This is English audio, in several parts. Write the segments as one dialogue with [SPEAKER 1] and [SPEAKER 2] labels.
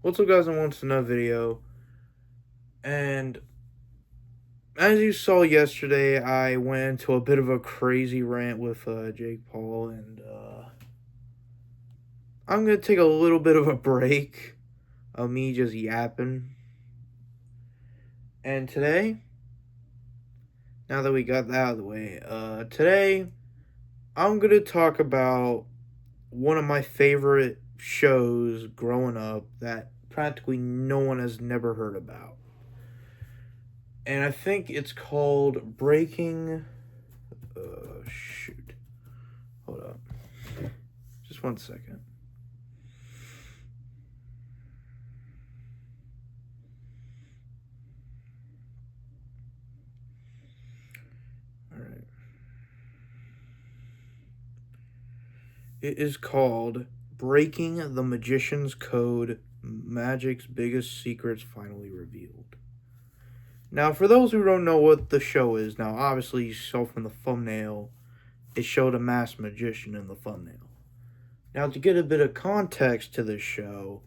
[SPEAKER 1] What's up, guys? And wants to know video. And as you saw yesterday, I went into a bit of a crazy rant with Jake Paul, and I'm gonna take a little bit of a break of me just yapping. And today, now that we got that out of the way, today I'm gonna talk about one of my favorite shows growing up that practically no one has never heard about. And I think it's called Breaking. Shoot. Hold up. Just 1 second. Alright. It is called Breaking the Magician's Code, Magic's Biggest Secrets Finally Revealed. Now, for those who don't know what the show is, now obviously you saw from the thumbnail, it showed a masked magician in the thumbnail. Now, to get a bit of context to this show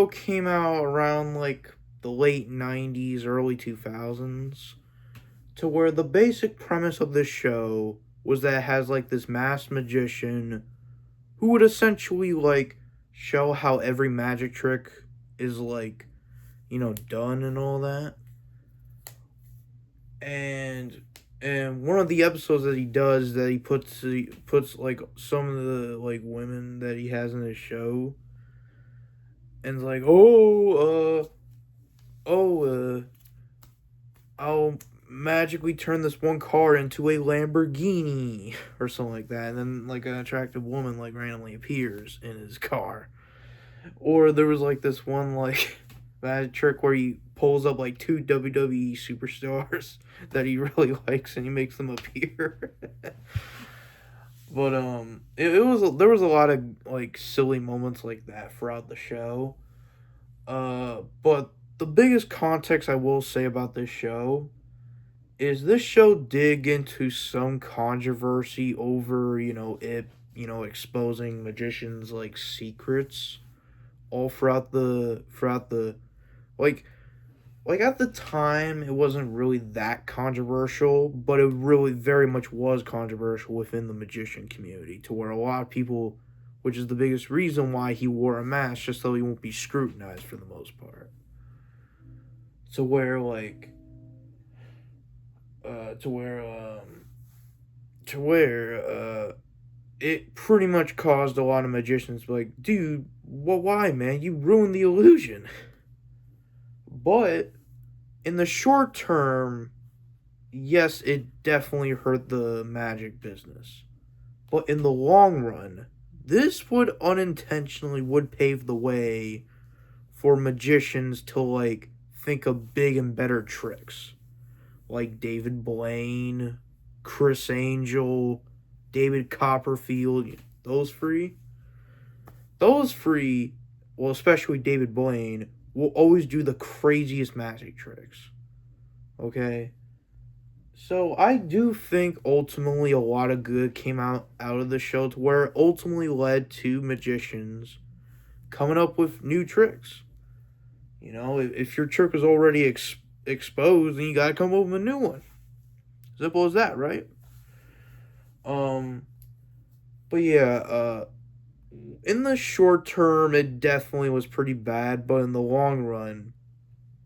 [SPEAKER 1] came out around like the late 90s, early 2000s, to where the basic premise of this show was that it has like this masked magician who would essentially like show how every magic trick is like, done and all that. And one of the episodes that he does that he puts like some of the like women that he has in his show, and it's like, I'll magically turn this one car into a Lamborghini or something like that, and then like an attractive woman like randomly appears in his car. Or there was like this one like bad trick where he pulls up like two WWE superstars that he really likes and he makes them appear. But it was there was a lot of like silly moments like that throughout the show. But the biggest context I will say about this show dig into some controversy over, exposing magicians like secrets all throughout the like at the time it wasn't really that controversial, but it really very much was controversial within the magician community to where a lot of people, which is the biggest reason why he wore a mask, just so he won't be scrutinized for the most part. To where like to where to where it pretty much caused a lot of magicians to be like, dude, why, man? You ruined the illusion. But in the short term, yes, it definitely hurt the magic business. But in the long run, this would unintentionally would pave the way for magicians to like think of big and better tricks. Like David Blaine, Chris Angel, David Copperfield, those three. Those three, well, especially David Blaine, will always do the craziest magic tricks. Okay? So I do think ultimately a lot of good came out of the show to where it ultimately led to magicians coming up with new tricks. If your trick was already exposed, then you gotta come up with a new one. Simple as that, right? Um, but yeah, in the short term, it definitely was pretty bad, but in the long run,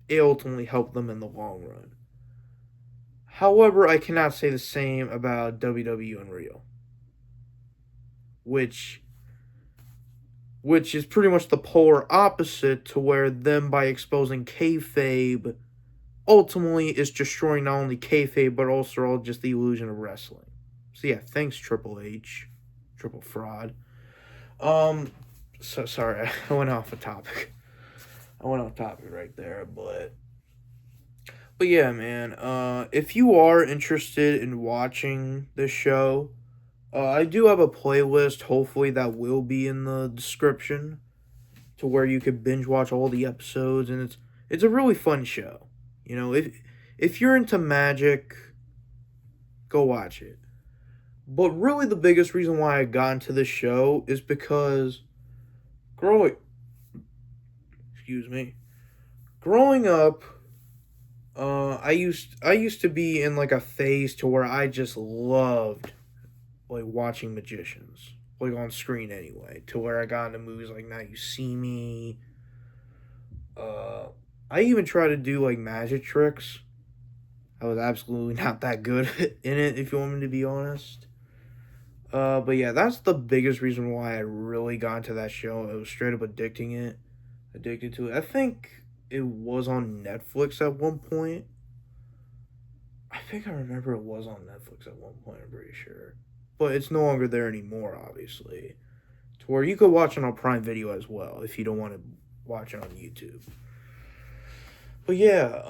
[SPEAKER 1] it ultimately helped them in the long run. However, I cannot say the same about WW Unreal, which which is pretty much the polar opposite to where them by exposing kayfabe ultimately is destroying not only kayfabe but also all just the illusion of wrestling. So yeah, thanks Triple H, Triple Fraud. Um, so sorry, I went off a topic. I went off topic right there, but yeah, man. If you are interested in watching this show, I do have a playlist. Hopefully, that will be in the description to where you could binge watch all the episodes, and it's a really fun show. If you're into magic, go watch it. But really, the biggest reason why I got into this show is because growing excuse me. Growing up, I used to be in like a phase to where I just loved like watching magicians, like on screen anyway. To where I got into movies like Now You See Me. Uh, I even tried to do like magic tricks. I was absolutely not that good in it, if you want me to be honest. But yeah, that's the biggest reason why I really got into that show. It was straight up addicted to it. I think it was on Netflix at one point. I think I remember it was on Netflix at one point, I'm pretty sure. But it's no longer there anymore, obviously. To where you could watch it on Prime Video as well if you don't want to watch it on YouTube. But yeah,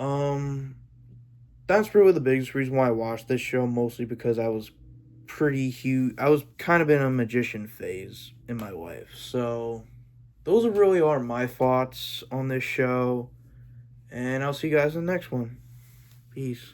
[SPEAKER 1] that's really the biggest reason why I watched this show, mostly because I was pretty huge. I was kind of in a magician phase in my life. So, those really are my thoughts on this show. And I'll see you guys in the next one. Peace.